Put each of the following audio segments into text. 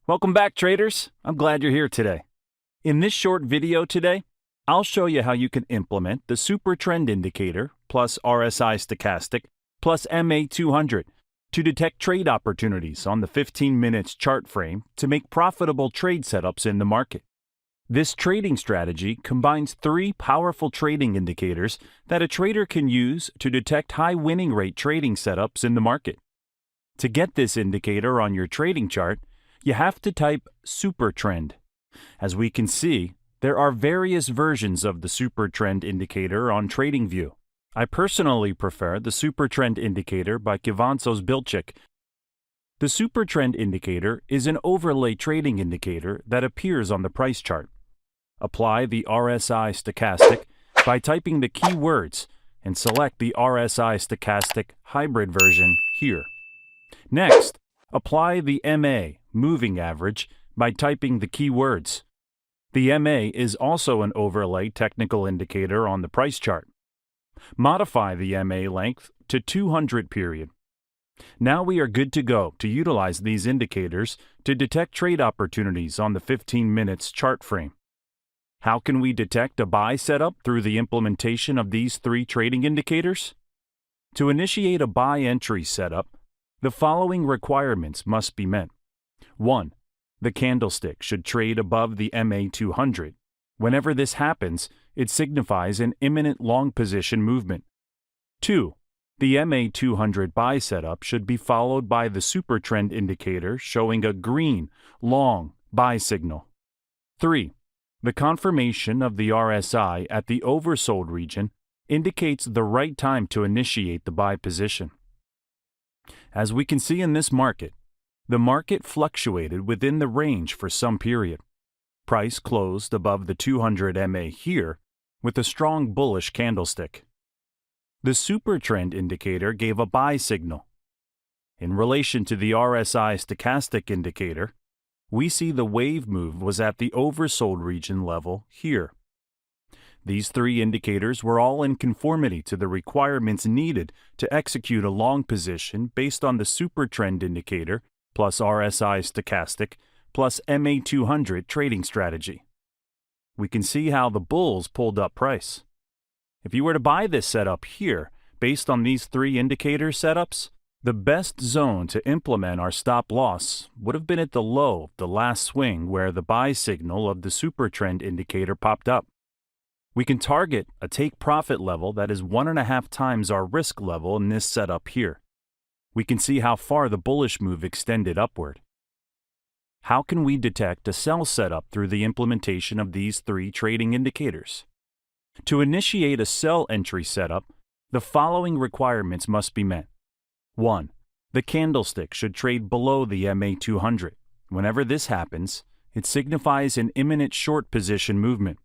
Welcome back, traders. I'm glad you're here today. In this short video today, I'll show you how you can implement the Supertrend indicator plus RSI Stochastic plus Ma200 to detect trade opportunities on the 15 minutes chart frame to make profitable trade setups in the market. This trading strategy combines three powerful trading indicators that a trader can use to detect high winning rate trading setups in the market. To get this indicator on your trading chart, you have to type Supertrend. As we can see, there are various versions of the Supertrend indicator on TradingView. I personally prefer the Supertrend indicator by Kivantzos Bilchik. The Supertrend indicator is an overlay trading indicator that appears on the price chart. Apply the RSI Stochastic by typing the keywords and select the RSI Stochastic hybrid version here. Next, apply the MA moving average by typing the keywords. The MA is also an overlay technical indicator on the price chart. Modify the MA length to 200 period. Now we are good to go to utilize these indicators to detect trade opportunities on the 15 minutes chart frame. How can we detect a buy setup through the implementation of these three trading indicators? To initiate a buy entry setup, the following requirements must be met. 1. The candlestick should trade above the Ma200. Whenever this happens, it signifies an imminent long position movement. 2. The Ma200 buy setup should be followed by the Supertrend indicator showing a green, long buy signal. 3. The confirmation of the RSI at the oversold region indicates the right time to initiate the buy position. As we can see in this market, the market fluctuated within the range for some period. Price closed above the 200 MA here with a strong bullish candlestick. The Supertrend indicator gave a buy signal. In relation to the RSI Stochastic indicator, we see the wave move was at the oversold region level here. These three indicators were all in conformity to the requirements needed to execute a long position based on the Supertrend indicator plus RSI Stochastic plus Ma200 trading strategy. We can see how the bulls pulled up price. If you were to buy this setup here, based on these three indicator setups, the best zone to implement our stop loss would have been at the low of the last swing where the buy signal of the Supertrend indicator popped up. We can target a take profit level that is 1.5 times our risk level in this setup here. We can see how far the bullish move extended upward. How can we detect a sell setup through the implementation of these three trading indicators? To initiate a sell entry setup, the following requirements must be met. 1. The candlestick should trade below the Ma200. Whenever this happens, it signifies an imminent short position movement.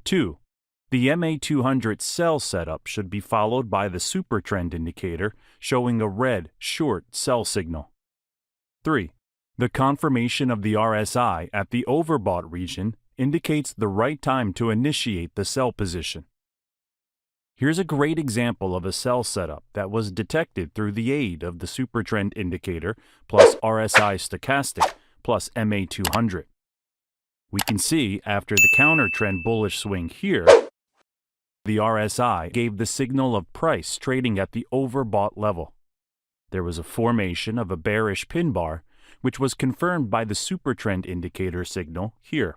2. The Ma200 sell setup should be followed by the Supertrend indicator showing a red short sell signal. 3. The confirmation of the RSI at the overbought region indicates the right time to initiate the sell position. Here's a great example of a sell setup that was detected through the aid of the Supertrend indicator plus RSI Stochastic plus Ma200. We can see after the counter trend bullish swing here, the RSI gave the signal of price trading at the overbought level. There was a formation of a bearish pin bar, which was confirmed by the Supertrend indicator signal here.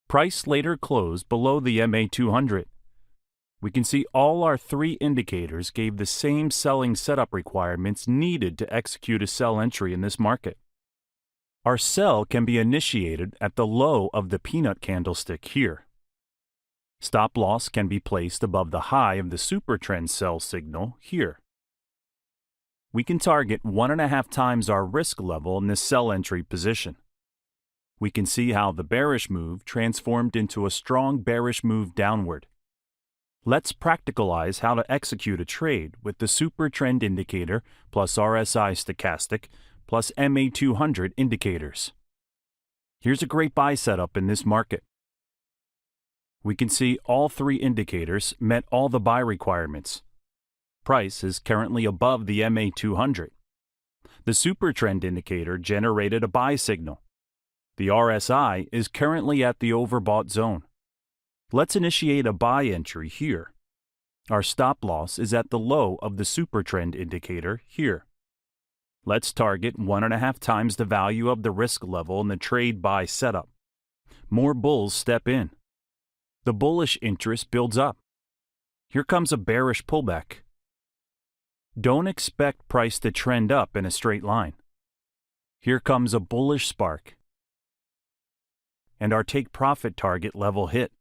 Price later closed below the Ma200. We can see all our three indicators gave the same selling setup requirements needed to execute a sell entry in this market. Our sell can be initiated at the low of the peanut candlestick here. Stop loss can be placed above the high of the Supertrend sell signal here. We can target 1.5 times our risk level in this sell entry position. We can see how the bearish move transformed into a strong bearish move downward. Let's practicalize how to execute a trade with the Supertrend indicator plus RSI Stochastic plus Ma200 indicators. Here's a great buy setup in this market. We can see all three indicators met all the buy requirements. Price is currently above the Ma200. The Supertrend indicator generated a buy signal. The RSI is currently at the overbought zone. Let's initiate a buy entry here. Our stop loss is at the low of the Supertrend indicator here. Let's target 1.5 times the value of the risk level in the trade buy setup. More bulls step in. The bullish interest builds up. Here comes a bearish pullback. Don't expect price to trend up in a straight line. Here comes a bullish spark. And our take profit target level hit.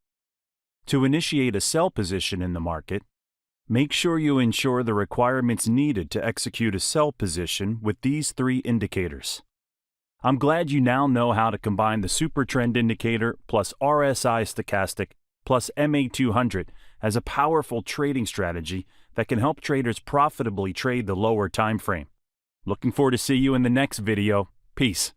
To initiate a sell position in the market, make sure you ensure the requirements needed to execute a sell position with these 3 indicators. I'm glad you now know how to combine the Supertrend indicator plus RSI Stochastic plus Ma200 as a powerful trading strategy that can help traders profitably trade the lower time frame. Looking forward to see you in the next video. Peace.